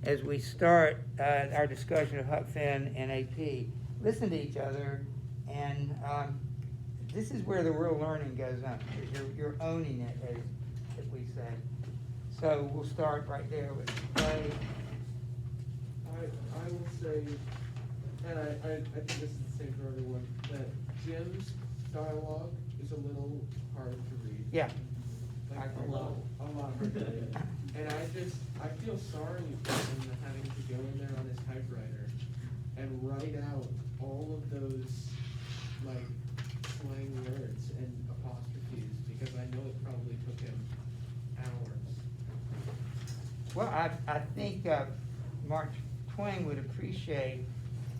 as we start our discussion of Huck Finn and AP, listen to each other, and this is where the real learning goes on. You're owning it, as we say. So we'll start right there with Clay. I will say, and I think this is the same for everyone, that Jim's dialogue is a little hard to read. Yeah. Like a lot hard to read. And I feel sorry for him having to go in there on his typewriter and write out all of those, like, slang words and apostrophes, because I know it probably took him hours. Well, I think Mark Twain would appreciate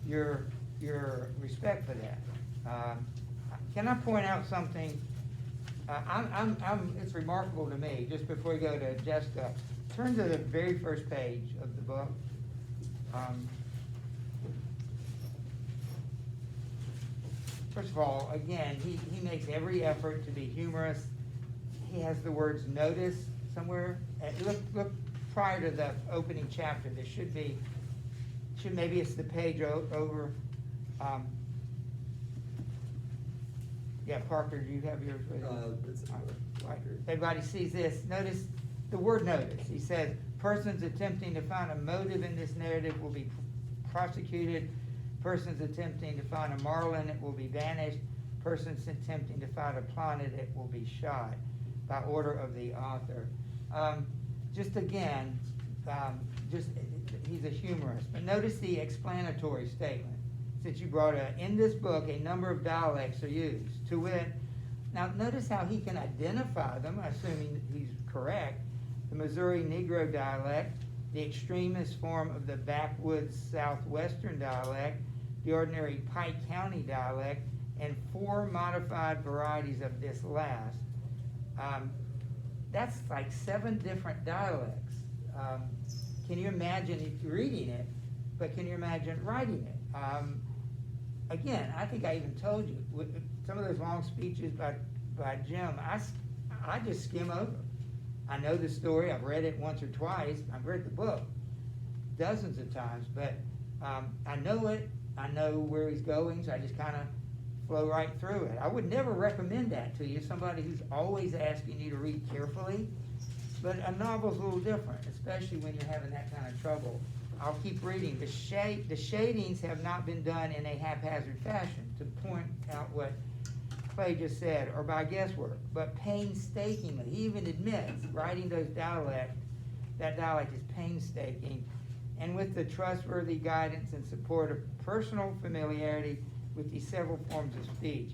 your respect for that. Can I point out something? It's remarkable to me, just before we go to Jessica, turn to the very first page of the book. First of all, again, he makes every effort to be humorous. He has the words notice somewhere. Look prior to the opening chapter. There should maybe it's the page over. Yeah, Parker, do you have yours? Right. Everybody sees this. Notice the word notice. He says, persons attempting to find a motive in this narrative will be prosecuted. Persons attempting to find a moral in it will be banished. Persons attempting to find a plot in it will be shot by order of the author. Just again, he's a humorist. But notice the explanatory statement. Since you brought in this book, a number of dialects are used. To wit, now notice how he can identify them, assuming he's correct. The Missouri Negro dialect, the extremist form of the backwoods southwestern dialect, the ordinary Pike County dialect, and 4 modified varieties of this last. That's like 7 different dialects. Can you imagine reading it, but can you imagine writing it? Again, I think I even told you, with some of those long speeches by Jim, I just skim over. I know the story, I've read it once or twice, I've read the book dozens of times, but I know it, I know where he's going, so I just kind of flow right through it. I would never recommend that to you, somebody who's always asking you to read carefully, but a novel's a little different, especially when you're having that kind of trouble. I'll keep reading. The shadings have not been done in a haphazard fashion, to point out what Clay just said, or by guesswork, but painstakingly. He even admits writing those dialects, that dialect is painstaking, and with the trustworthy guidance and support of personal familiarity with these several forms of speech.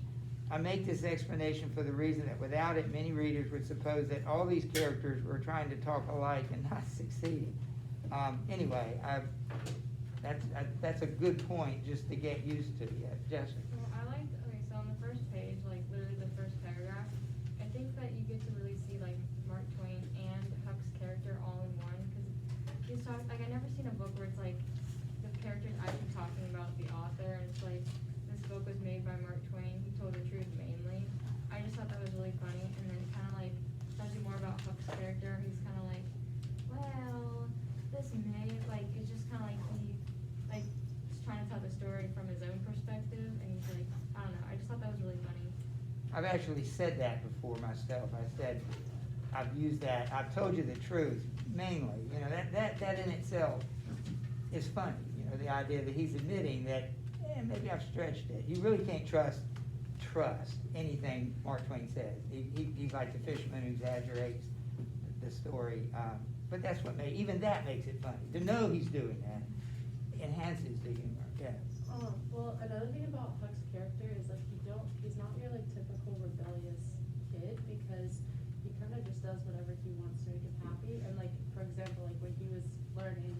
I make this explanation for the reason that without it, many readers would suppose that all these characters were trying to talk alike and not succeeding. Anyway, that's a good point just to get used to. Yeah, Jessica. Well, so on the first page, like literally the first paragraph, I think that you get to really see like Mark Twain and Huck's character all in one, because he's talking, like, I've never seen a book where it's like the characters actually talking about the author, and it's like, this book was made by Mark Twain, he told the truth mainly. I just thought that was really funny, and then kind of like tells you more about Huck's character. He's kind of like, well, this may, like, it's just kind of like he, like, is trying to tell the story from his own perspective, and he's like, I don't know, I just thought that was really funny. I've actually said that before myself. I said, I've used that, I've told you the truth, mainly. You know, that in itself is funny. You know, the idea that he's admitting that, maybe I've stretched it. You really can't trust anything Mark Twain says. He's like the fisherman who exaggerates the story. But that's what even that makes it funny. To know he's doing that enhances the humor. Yeah. Well, another thing about Huck's character is like he's not your like typical rebellious kid, because he kind of just does whatever he wants to make him happy. And like, for example, like when he was learning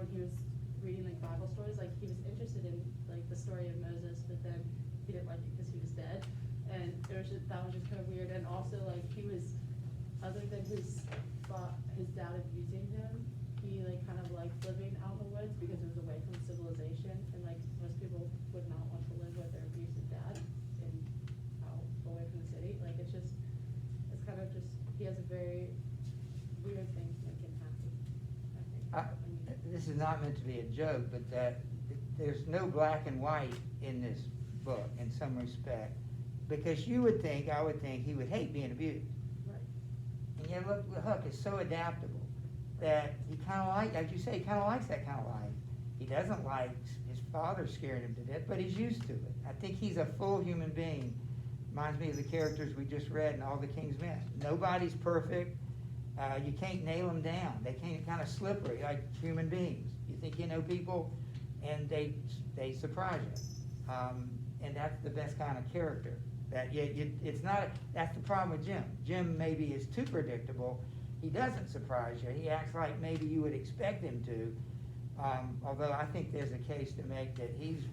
when he was reading like Bible stories, like he was interested in like the story of Moses, but then he didn't like it because he was dead, and that was just kind of weird. And also like he was, other than his dad abusing him, he like kind of liked living out in the woods because it was away from civilization, and like most people would not want to live with their abusive dad and out away from the city. Like it's kind of just, he has a very weird thing to make him happy. this is not meant to be a joke, but that there's no black and white in this book in some respect. Because I would think he would hate being abused. Right. And yet, look, Huck is so adaptable that he kind of as you say, he kind of likes that kind of life. He doesn't like his father scaring him to death, but he's used to it. I think he's a full human being. Reminds me of the characters we just read in All the King's Men. Nobody's perfect. You can't nail them down. They can't kind of slippery like human beings. You think you know people, and they surprise you. And that's the best kind of character. It's not. That's the problem with Jim. Jim maybe is too predictable. He doesn't surprise you. He acts like maybe you would expect him to. Although I think there's a case to make that he's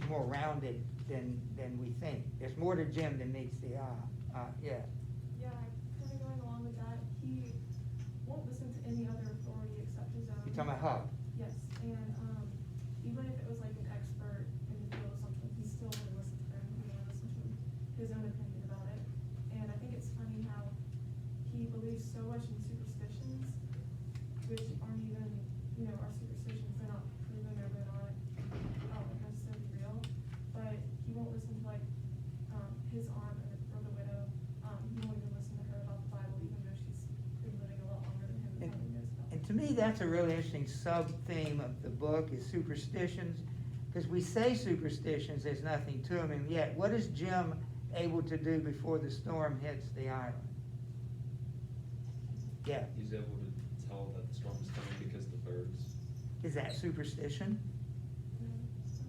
more rounded than we think. There's more to Jim than meets the eye. Yeah. Yeah, kind of going along with that, he won't listen to any other authority except his own. You're talking about Huck. Yes, and even if it was like an expert in the field or something, he still wouldn't listen to them. He would listen to his own opinion about it. And I think it's funny how he believes so much in superstitions, which aren't even, are superstitions. They're not proven or they're not necessarily real. But he won't listen to his aunt or the widow. He won't even listen to her about the Bible, even though she's been living a lot longer than him and probably knows about And it. to me, that's a really interesting sub-theme of the book is superstitions, because we say superstitions, there's nothing to them, and yet, what is Jim able to do before the storm hits the island? Yeah, He's able to tell that the storm is coming because the birds. is that superstition?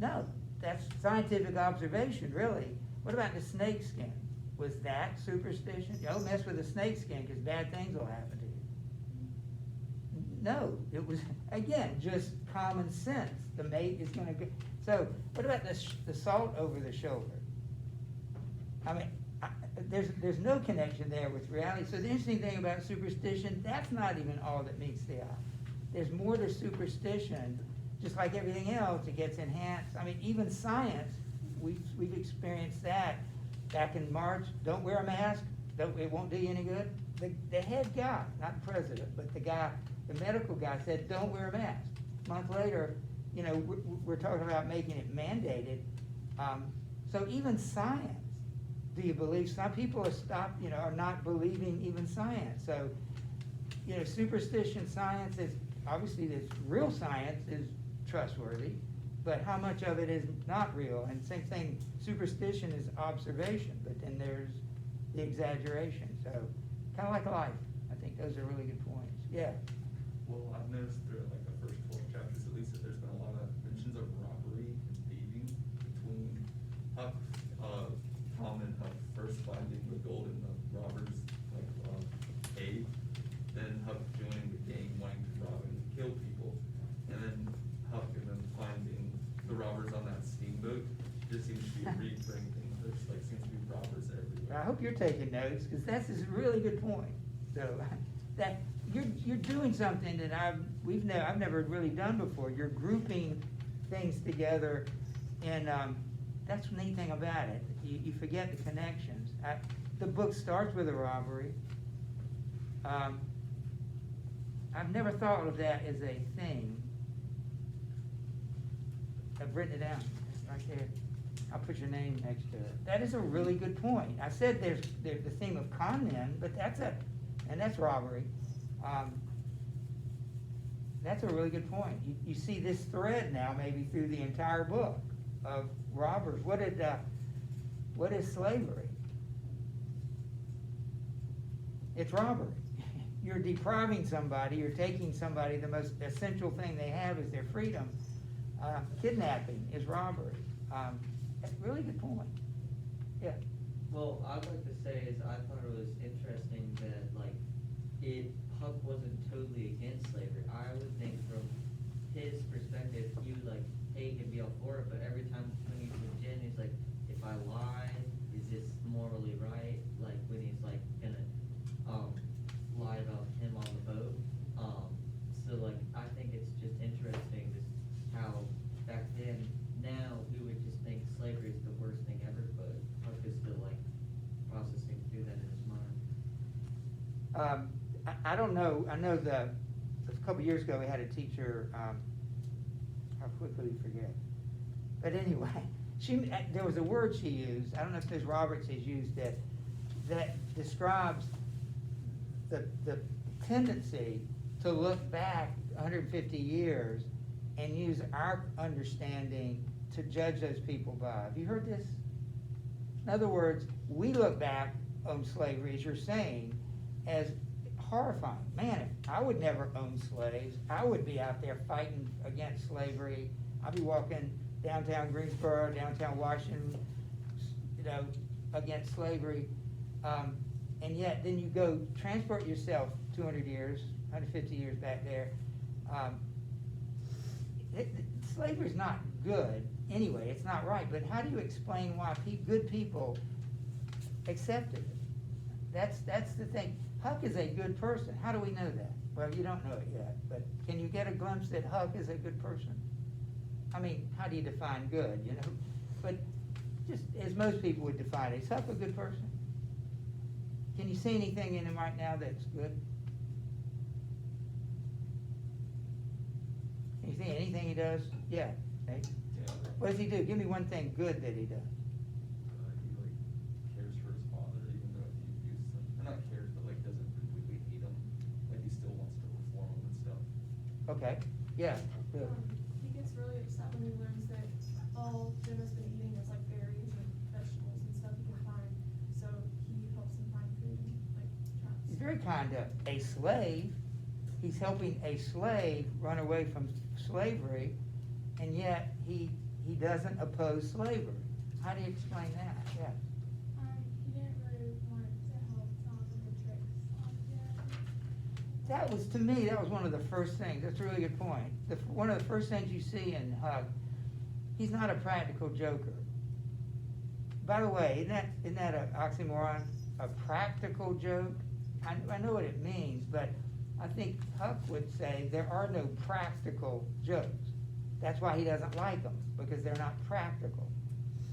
No, that's scientific observation, really. What about the snake skin? Was that superstition? Don't mess with the snake skin, because bad things will happen to you. No, it was, again, just common sense. The mate is going to go. So, what about the salt over the shoulder? I mean, there's no connection there with reality. So the interesting thing about superstition, that's not even all that meets the eye. There's more to superstition. Just like everything else, it gets enhanced. I mean, even science, we've experienced that. Back in March, don't wear a mask. It won't do you any good. The head guy, not the president, but the medical guy said, don't wear a mask. A month later, we're talking about making it mandated. So even science, do you believe? Some people are not believing even science. So, superstition science is, obviously this real science is trustworthy, but how much of it is not real? And same thing, superstition is observation, but then there's the exaggeration. So, kind of like life. I think those are really good points. Yeah. Well, I've noticed through like the first 12 chapters at least that there's been a lot of mentions of robbery and thieving between Huck, Tom and Huck first finding the gold in the robbers' cave, then Huck joining the gang, wanting to rob and kill people, and then Huck and then finding the robbers on that steamboat. Just seems to be a recurring thing. There's seems to be robbers everywhere. I hope you're taking notes, because that's a really good point. So that you're doing something that I've never really done before. You're grouping things together, and that's the neat thing about it. You forget the connections. The book starts with a robbery. I've never thought of that as a thing. I've written it down right there. I'll put your name next to it. That is a really good point. I said there's the theme of con men, but that's robbery. That's a really good point. You see this thread now maybe through the entire book of robbers. What is slavery? It's robbery. You're depriving somebody, you're taking somebody, the most essential thing they have is their freedom. Kidnapping is robbery. That's a really good point. Yeah. Well, I'd like to say is I thought it was interesting that Huck wasn't totally against slavery. I would think from his perspective, he would hate and be all for it, but every time when he's with Jen, he's like, if I lie, is this morally right? Like when he's gonna lie about him on the boat. So I think it's just interesting just how back then, now we would just think slavery is the worst thing ever, but Huck is still processing through that in his mind. I don't know. I know a couple years ago we had a teacher, how quickly we forget. But anyway, there was a word she used, I don't know if Ms. Roberts has used it, that describes the tendency to look back 150 years and use our understanding to judge those people by. Have you heard this? In other words, we look back on slavery, as you're saying, as horrifying. Man, if I would never own slaves, I would be out there fighting against slavery. I'd be walking downtown Greensboro, downtown Washington, against slavery. And yet, then you go transport yourself 200 years, 150 years back there. Slavery's not good anyway, it's not right, but how do you explain why good people accepted it? That's the thing. Huck is a good person. How do we know that? Well, you don't know it yet, but can you get a glimpse that Huck is a good person? I mean, how do you define good, But just as most people would define it, is Huck a good person? Can you see anything in him right now that's good? Can you see anything he does? Yeah. Nate? Yeah. What does he do? Give me one thing good that he does. He cares for his father, even though he abuses him. Or not cares, but doesn't completely hate him. He still wants to reform him and stuff. Okay, yeah, good. He gets really upset when he learns that all Jim has been eating is like berries and vegetables and stuff he can find. So he helps him find food and traps. He's very kind to a slave. He's helping a slave run away from slavery, and yet he doesn't oppose slavery. How do you explain that? Yeah. He didn't really want to help Tom with the tricks on Jim. That was, to me, that was one of the first things. That's a really good point. One of the first things you see in Huck, he's not a practical joker. By the way, isn't that an oxymoron? A practical joke? I know what it means, but I think Huck would say there are no practical jokes. That's why he doesn't like them, because they're not practical.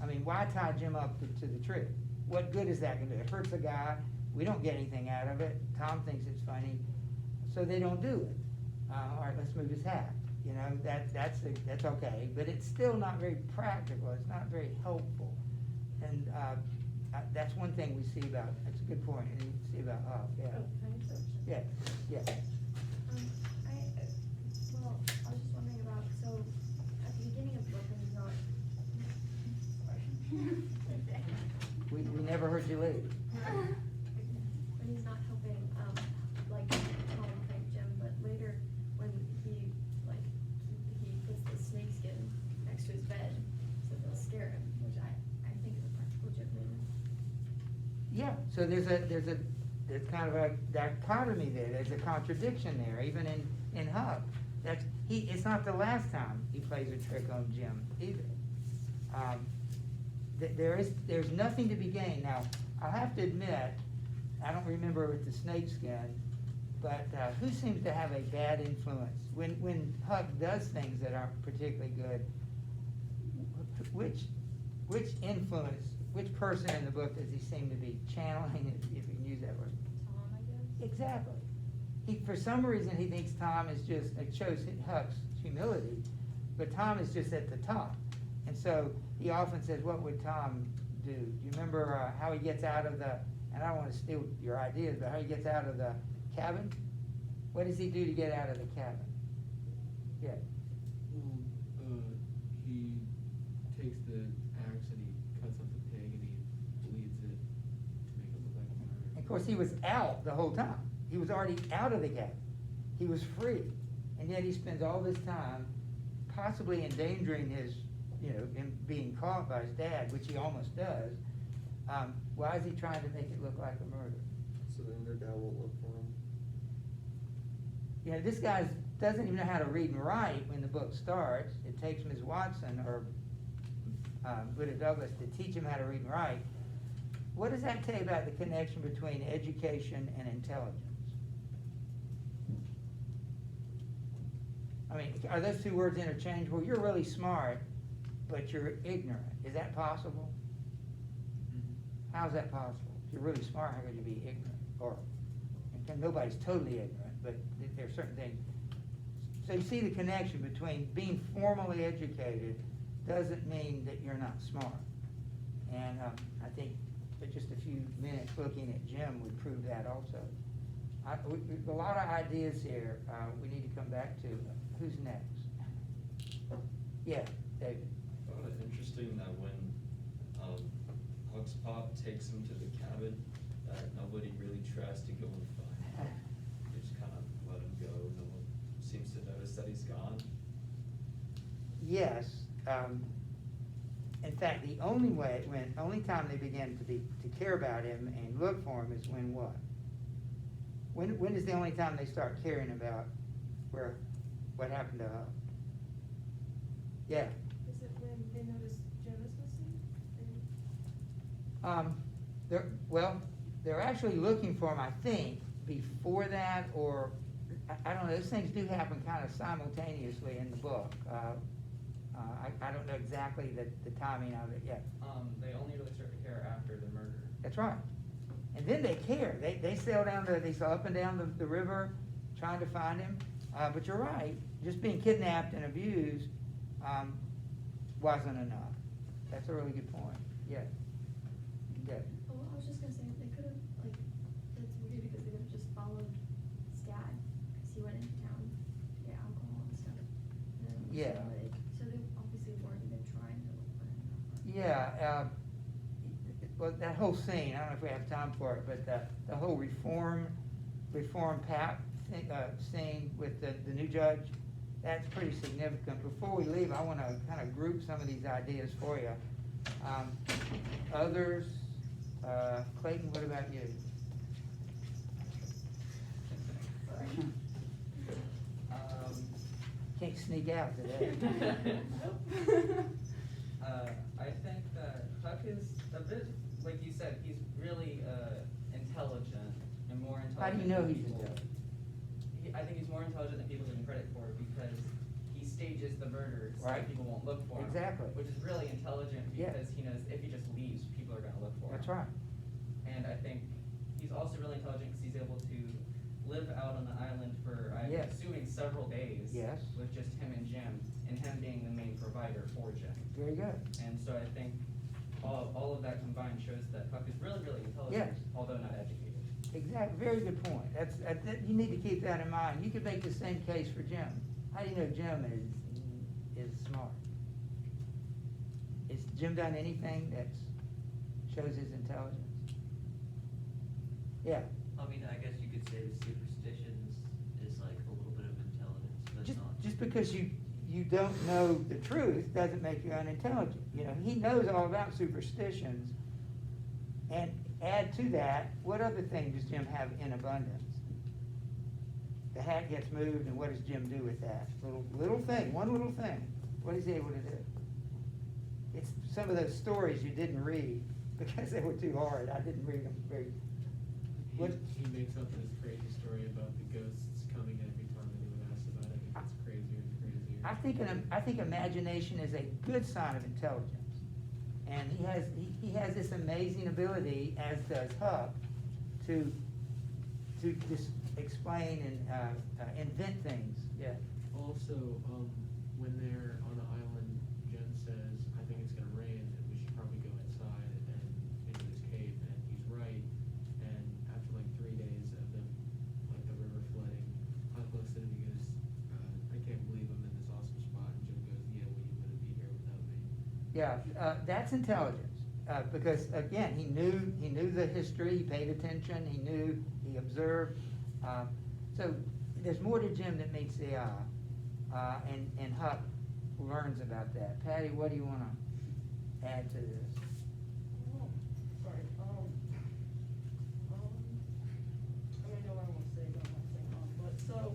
I mean, why tie Jim up to the tree? What good is that going to do? It hurts a guy. We don't get anything out of it. Tom thinks it's funny, so they don't do it. All right, let's move his hat. That's okay, but it's still not very practical. It's not very helpful, and that's one thing we see about. That's a good point. And you see about Huck. Yeah. Oh, can I answer? Yeah. Yeah. Well, I was just wondering about, so, at the beginning of the book, when he's not, We never heard you leave. when he's not helping, Tom fight Jim, but later, when he puts the snake skin next to his bed, so they'll scare him, which I think is a practical joke maybe. Yeah, so there's kind of a dichotomy there, there's a contradiction there, even in Huck. It's not the last time he plays a trick on Jim either. There's nothing to be gained. Now, I'll have to admit, I don't remember with the snake skin, but who seems to have a bad influence? When Huck does things that aren't particularly good, which influence, which person in the book does he seem to be channeling, if you can use that word? Tom, I guess. Exactly. For some reason, he thinks Tom is just, it shows Huck's humility, but Tom is just at the top. And so he often says, what would Tom do? Do you remember how he gets out of the, and I don't want to steal your ideas, but how he gets out of the cabin? What does he do to get out of the cabin? Yeah. He takes the axe and he cuts up the pig and he bleeds it to make it look like a murder. Of course, he was out the whole time. He was already out of the cabin. He was free. And yet he spends all this time possibly endangering his, him being caught by his dad, which he almost does. Why is he trying to make it look like a murder? So then their dad won't look for him. This guy doesn't even know how to read and write when the book starts. It takes Ms. Watson or Buddha Douglas to teach him how to read and write. What does that tell you about the connection between education and intelligence? I mean, are those two words interchangeable? You're really smart, but you're ignorant. Is that possible? How is that possible? If you're really smart, how could you be ignorant? Or, and nobody's totally ignorant, but there are certain things. So you see the connection between being formally educated doesn't mean that you're not smart. And I think that just a few minutes looking at Jim would prove that also. A lot of ideas here, we need to come back to. Who's next? Yeah, David. I found it interesting that when Huck's pop takes him to the cabin, that nobody really tries to go and find him. They just kind of let him go. No one seems to notice that he's gone. Yes. In fact, the only time they begin to care about him and look for him is when what? When is the only time they start caring about what happened to Huck? Yeah. Is it when they notice Jim is missing? They're actually looking for him, I think, before that, or, I don't know, those things do happen kind of simultaneously in the book. I don't know exactly the timing of it yet. They only really start to care after the murder. That's right. And then they care. They sail up and down the river trying to find him. But you're right, just being kidnapped and abused wasn't enough. That's a really good point. Yeah. Yeah. Oh, I was just gonna say, they could have, like, that's weird because they would have just followed his dad, because he went into town to get alcohol and stuff. And then, Yeah. So they obviously weren't even trying to look for him that much. Yeah, well, that whole scene, I don't know if we have time for it, but the whole reform scene with the new judge, that's pretty significant. Before we leave, I want to kind of group some of these ideas for you. Others, Clayton, what about you? Can't sneak out today. I think that Huck is a bit, like you said, he's really intelligent and more intelligent. How do you know than he's people. intelligent? I think he's more intelligent than people give him credit for because he stages the murders so Right. that people won't look for him. Exactly. Which is really intelligent Yeah. because he knows if he just leaves, people are gonna look for him. That's right. And I think he's also really intelligent because he's able to live out on the island for, I'm Yes. assuming, several days. Yes. With just him and Jim, and him being the main provider for Jim. Very good. And so I think all of that combined shows that Huck is really, really intelligent, Yes. although not educated. Exactly, very good point. You need to keep that in mind. You could make the same case for Jim. How do you know Jim is smart? Has Jim done anything that shows his intelligence? Yeah, I mean, I guess you could say the superstitions is like a little bit of intelligence, but just not. because you don't know the truth doesn't make you unintelligent. You know, he knows all about superstitions. And add to that, what other thing does Jim have in abundance? The hat gets moved, and what does Jim do with that? Little thing, one little thing. What is he able to do? It's some of those stories you didn't read because they were too hard. I didn't read them very. He makes up this crazy story about the ghosts coming every time anyone asks about it. It gets crazier and crazier. I think imagination is a good sign of intelligence. And he has this amazing ability, as does Huck, to just explain and invent things. Yeah. Also, when they're on the island, Jen says, I think it's gonna rain and we should probably go inside and into this cave, and he's right. And after like 3 days of them, like the river flooding, Huck looks at him and he goes, I can't believe I'm in this awesome spot. And Jim goes, yeah, well, you wouldn't be here without me. Yeah, that's intelligence, because again, he knew the history, he paid attention, he observed. So there's more to Jim than meets the eye, and Huck learns about that. Patty, what do you want to add to this? Sorry, I mean, I know what I want to say, but I'm not saying but so,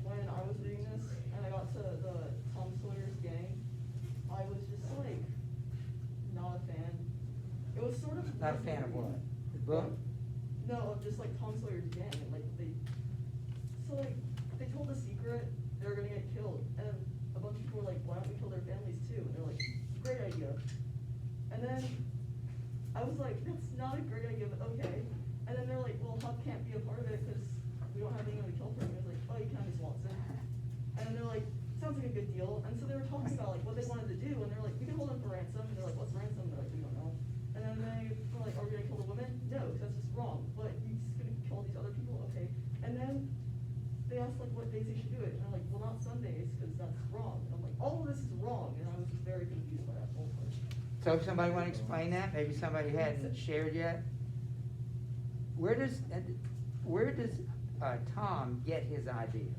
when I was reading this, and I got to the Tom Sawyer's gang, I was just like, not a fan. It was sort of. Not a fan of what? The book? No, of just like Tom Sawyer's gang, and like they told a secret, they were gonna get killed, and a bunch of people were like, why don't we kill their families too? And they're like, great idea. And then I was like, that's not a great idea, but okay. And then they're like, well, Huck can't be a part of it because we don't have anyone to kill for him. I was like, oh, you can have Miss Watson. And then sounds like a good deal, and so they were talking about like what they wanted to do, and they're like, we can hold him for ransom, and they're like, what's ransom? They're like, we don't know. And then they were like, are we gonna kill the woman? No, because that's just wrong, but you're just gonna kill these other people, okay? And then they asked like what days they should do it, and they're like, well, not Sundays, because that's wrong. And I'm like, all of this is wrong, and I was just very confused by that whole part. So if somebody wanna explain that, maybe somebody hadn't shared yet? Where does Tom get his ideas?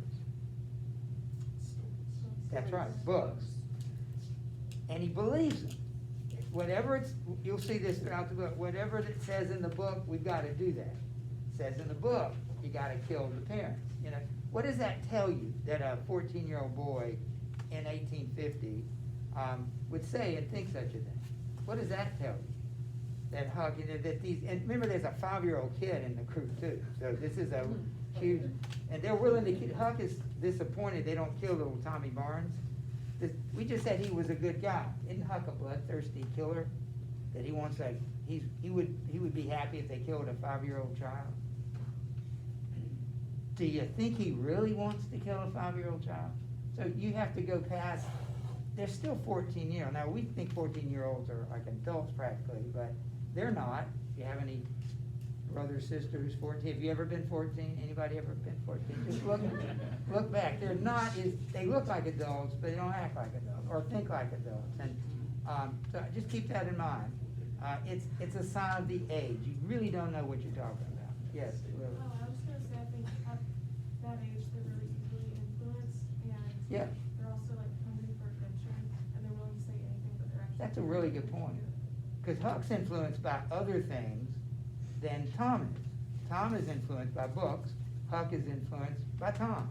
That's right, books. And he believes them. Whatever it's, you'll see this throughout the book, whatever it says in the book, we've gotta do that. It says in the book, you gotta kill the parents, you know? What does that tell you, that a 14-year-old boy in 1850, would say and think such a thing? What does that tell you? That Huck, you know, that these, and remember there's a 5-year-old kid in the crew too, so this is a huge, and they're willing to, Huck is disappointed they don't kill little Tommy Barnes. We just said he was a good guy. Isn't Huck a bloodthirsty killer? That he wants a, he would be happy if they killed a 5-year-old child? Do you think he really wants to kill a 5-year-old child? So you have to go past, they're still 14-year-old. Now, we think 14-year-olds are like adults practically, but they're not. If you have any brothers, sisters, 14, have you ever been 14? Anybody ever been 14? Just look back. They're not, they look like adults, but they don't act like adults, or think like adults. And so just keep that in mind. It's a sign of the age. You really don't know what you're talking about. Yes, Lily. Oh, I was just gonna say, I think at that age, they're really easily influenced, and Yeah. they're also like hungry for adventure, and they're willing to say anything, but they're actually. That's a really good point. Because Huck's influenced by other things than Tom is. Tom is influenced by books. Huck is influenced by Tom.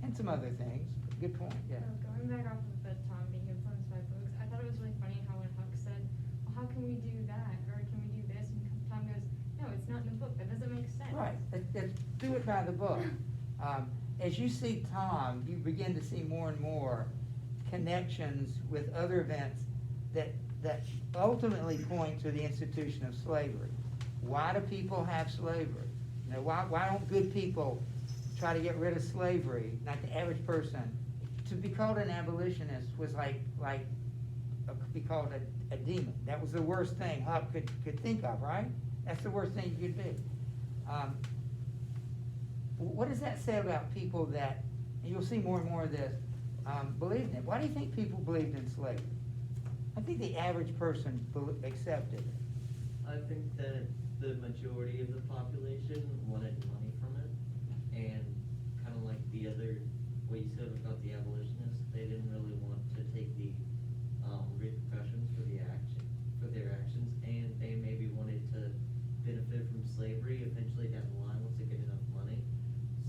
And some other things. Good point, yeah. Going back off of the Tom being influenced by books, I thought it was really funny how when Huck said, well, how can we do that? Or can we do this? And Tom goes, no, it's not in the book. That doesn't make sense. Right, let's do it by the book. As you see Tom, you begin to see more and more connections with other events that ultimately point to the institution of slavery. Why do people have slavery? You know, why don't good people try to get rid of slavery, not the average person? To be called an abolitionist was be called a demon. That was the worst thing Huck could think of, right? That's the worst thing you could be. What does that say about people that, and you'll see more and more of this, believed in it? Why do you think people believed in slavery? I think the average person accepted it. I think that the majority of the population wanted money from it, and kind of like the other, what you said about the abolitionists, they didn't really want to take the repercussions for their actions, and they maybe wanted to benefit from slavery eventually down the line once they get enough money.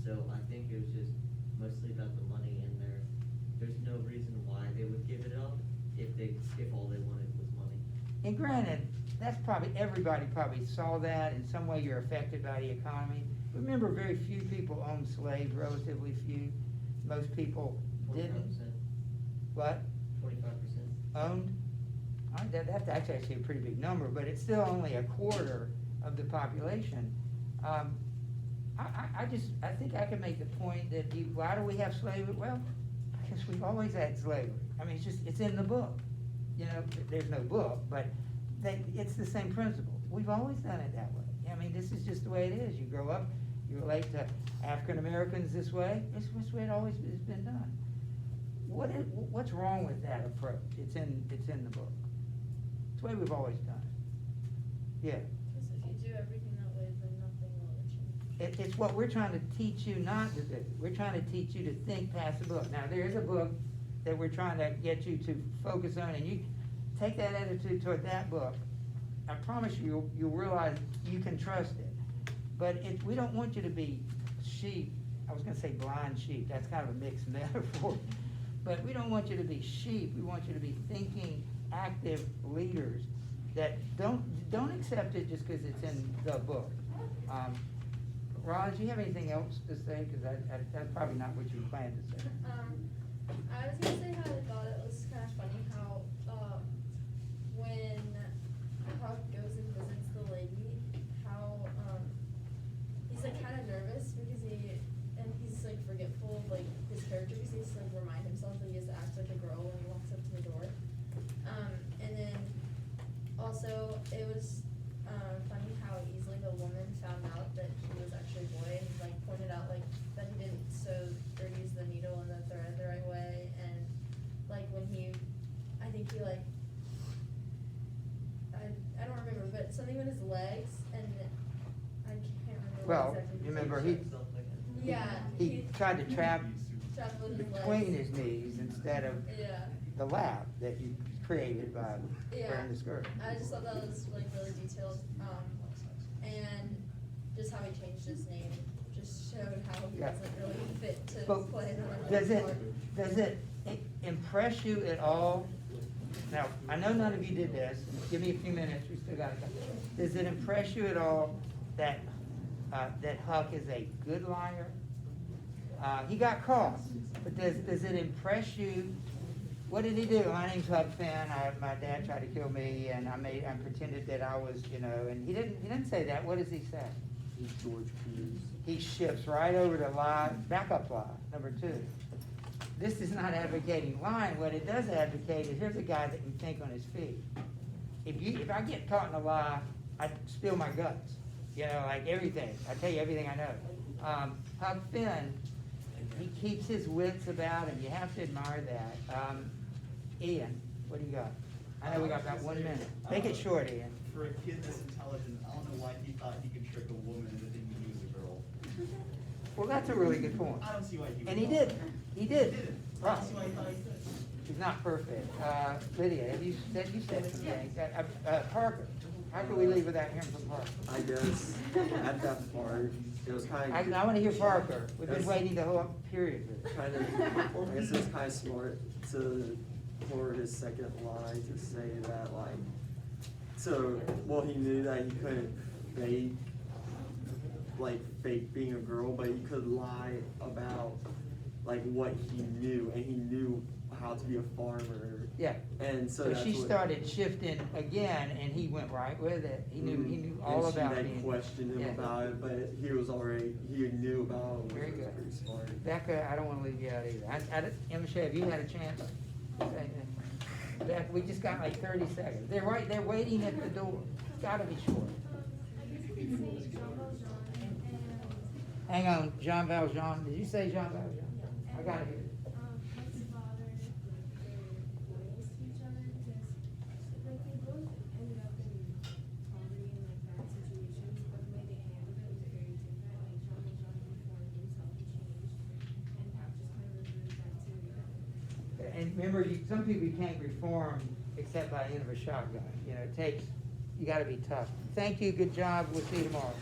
So I think it was just mostly about the money, and there's no reason why they would give it up if all they wanted was money. And granted, that's probably, everybody probably saw that, in some way you're affected by the economy. Remember, very few people owned slaves, relatively few. Most people didn't. 25%. What? 25%. Owned? That's actually a pretty big number, but it's still only a quarter of the population. I think I can make the point that, why do we have slavery? Well, because we've always had slavery. I mean, it's in the book. You know, there's no book, but it's the same principle. We've always done it that way. I mean, this is just the way it is. You grow up, you relate to African Americans this way. It's the way it always has been done. What's wrong with that approach? It's in the book. It's the way we've always done it. Yeah. Because if you do everything that way, then nothing will change. It's what we're trying to teach you not to do. We're trying to teach you to think past the book. Now, there is a book that we're trying to get you to focus on, and you take that attitude toward that book. I promise you'll realize you can trust it. But we don't want you to be sheep. I was going to say blind sheep. That's kind of a mixed metaphor. But we don't want you to be sheep. We want you to be thinking, active leaders that don't accept it just because it's in the book. Raj, do you have anything else to say? Because that's probably not what you planned to say. I was gonna say how I thought it was kind of funny how, when Huck goes and visits the lady, how, he's like kind of nervous because he's like forgetful of like his character because he just like remind himself that he has to act like a girl when he walks up to the door. And then also it was funny how easily the woman found out that he was actually a boy, and like pointed out like that he didn't sew or use the needle and the thread the right way, and like when I think he like I don't remember, but something with his legs, and I can't remember Well, what exactly. you remember he, Yeah. he tried to trap Trapped with his between legs. his knees instead of Yeah. the lap that you created by Yeah. wearing the skirt. I just thought that was like really detailed, and just how he changed his name just showed how he Yeah. wasn't really fit to But play another does it, part. does it impress you at all? Now, I know none of you did this, give me a few minutes, we still got a couple. Does it impress you at all that, that Huck is a good liar? He got caught, but does it impress you? What did he do? My name's Huck Finn, my dad tried to kill me, and I pretended that I was, and he didn't say that, what does he say? He's George Hughes. He shifts right over to lie, backup lie, number 2. This is not advocating lying. What it does advocate is here's a guy that can think on his feet. If I get caught in a lie, I spill my guts. Like everything. I tell you everything I know. Huck Finn, he keeps his wits about him. You have to admire that. Ian, what do you got? I know we got about 1 minute. Make it short, Ian. For a kid this intelligent, I don't know why he thought he could trick a woman into thinking he was a girl. Well, that's a really good point. I don't see why he would. And he thought did. that. He He did. didn't. I Right. don't see why he thought he could. He's not perfect. Lydia, have you said some things? Parker, how can we leave without hearing from Parker? I guess at that part, it was kind I of. want to hear Parker. We've been That's- waiting the whole period for this. Kind of, I guess it's kind of smart for his second line to say that, like, he knew that he couldn't fake being a girl, but he could lie about, like, what he knew, and he knew how to be a farmer. Yeah. And so So that's she what- started shifting again, and he went right with it. He knew all and about she being. then questioned him Yeah. about it, but he knew about it. Very which was good. pretty smart. Becca, I don't want to leave you out either. Emma Shea, have you had a chance to say anything? Becca, we just got like 30 seconds. They're waiting at the door. It's gotta be short. I guess you could say Jean Valjean and, Hang on, Jean Valjean. Did you say Jean Valjean? I got it here. Huck's father, they're loyal to each other because, like, they both ended up in poverty and, like, bad situations, but the way they handled it was very different. Like, Jean Valjean reformed himself and changed, and Huck just kind of reverted back to the And remember, some people you can't reform except by the end of a shotgun. It takes, you gotta be tough. Thank you, good job. We'll see you tomorrow.